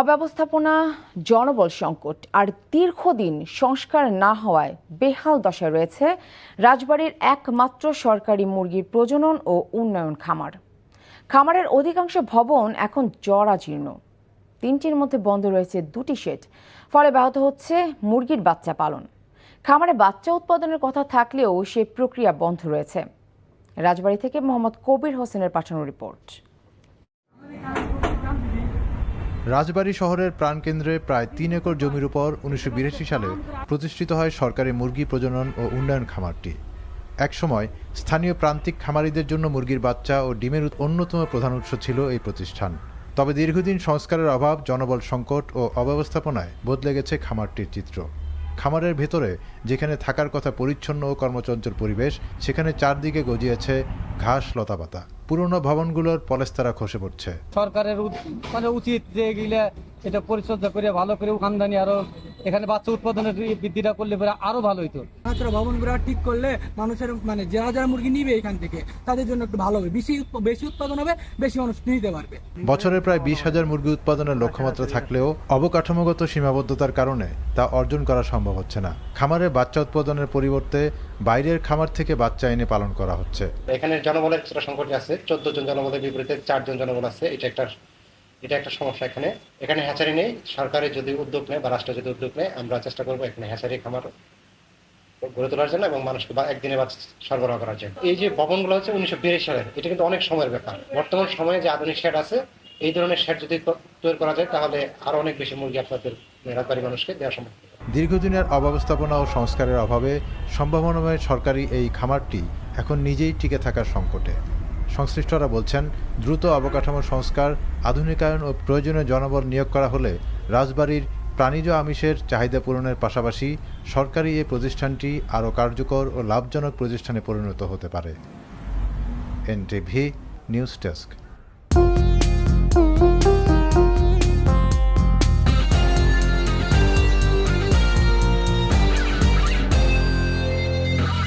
অব্যবস্থাপনা, জনবল সংকট আর দীর্ঘদিন সংস্কার না হওয়ায় বেহাল দশায় রয়েছে রাজবাড়ীর একমাত্র সরকারি মুরগির প্রজনন ও উন্নয়ন খামার। খামারের অধিকাংশ ভবন এখন জরাজীর্ণ, তিনটির মধ্যে বন্ধ রয়েছে দুটি শেড, ফলে ব্যাহত হচ্ছে মুরগির বাচ্চা পালন। খামারে বাচ্চা উৎপাদনের কথা থাকলেও সে প্রক্রিয়া বন্ধ রয়েছে। রাজবাড়ী থেকে মোহাম্মদ কবির হোসেনের পাঠানো রিপোর্ট। রাজবাড়ী শহরের প্রাণকেন্দ্রে প্রায় ৩ একর জমির উপর ১৯৮২ সালে প্রতিষ্ঠিত হয় সরকারি মুরগি প্রজনন ও উন্নয়ন খামারটি। একসময় স্থানীয় প্রান্তিক খামারিদের জন্য মুরগির বাচ্চা ও ডিমের অন্যতম প্রধান উৎস ছিল এই প্রতিষ্ঠান। তবে দীর্ঘদিন সংস্কারের অভাব, জনবল সংকট ও অব্যবস্থাপনায় বদলে গেছে খামারটির চিত্র। খামারের ভেতরে যেখানে থাকার কথা পরিচ্ছন্ন ও কর্মচঞ্চল পরিবেশ, সেখানে চারদিকে গজিয়েছে ঘাস লতাপাতা। পুরনো ভবনগুলোর পলেস্তারা খসে পড়ছে। সরকারের উচিত যে এগুলা এটা পরিচর্যা করে ভালো করে আমদানি আরো এখানে বাচ্চা উৎপাদনের বৃদ্ধিটা করলে পরে আরো ভালো হইতো। ভবনগুলো ঠিক করলে মানুষের যারা যারা মুরগি নিবে এখান থেকে তাদের জন্য একটু ভালো হবে, বেশি উৎপাদন হবে, বেশি মানুষ নিতে পারবে। বছরে প্রায় ২০,০০০ মুরগি উৎপাদনের লক্ষ্যমাত্রা থাকলেও অবকাঠামোগত সীমাবদ্ধতার কারণে তা অর্জন করা সম্ভব হচ্ছে না। খামারে বাচ্চা উৎপাদনের পরিবর্তে বাইরের খামার থেকে বাচ্চা এনে পালন করা হচ্ছে। এখানে জনবলের কিছুটা সংকট আছে, ১৪ জন জনবলের বিপরীতে ৪ জন জনবল আছে। এটা একটা সমস্যা। এখানে হ্যাচারি নেই। সরকারের যদি উদ্যোগ নেয় বা রাষ্ট্র যদি উদ্যোগ নেয়, আমরা চেষ্টা করবো এখানে হ্যাচারি খামার গড়ে তোলার জন্য এবং মানুষকে একদিনে বাচ্চা সরবরাহ করার জন্য। এই যে ভবনগুলো হচ্ছে ১৯৮২ সালের, এটা কিন্তু অনেক সময়ের ব্যাপার। বর্তমান সময়ে যে আধুনিক শেড আছে, এই ধরনের শেড যদি তৈরি করা যায় তাহলে আরো অনেক বেশি মুরগি আপনাদের রাজবাড়ী মানুষকে দেওয়া সম্ভব। দীর্ঘদিনের অব্যবস্থাপনা ও সংস্কারের অভাবে সম্ভাবনাময় সরকারি এই খামারটি এখন নিজেই টিকে থাকার সংকটে। সংশ্লিষ্টরা বলছেন, দ্রুত অবকাঠামো সংস্কার, আধুনিকায়ন ও প্রয়োজনীয় জনবল নিয়োগ করা হলে রাজবাড়ীর প্রাণীজ আমিষের চাহিদা পূরণের পাশাপাশি সরকারি এই প্রতিষ্ঠানটি আরও কার্যকর ও লাভজনক প্রতিষ্ঠানে পরিণত হতে পারে। NTV news desk.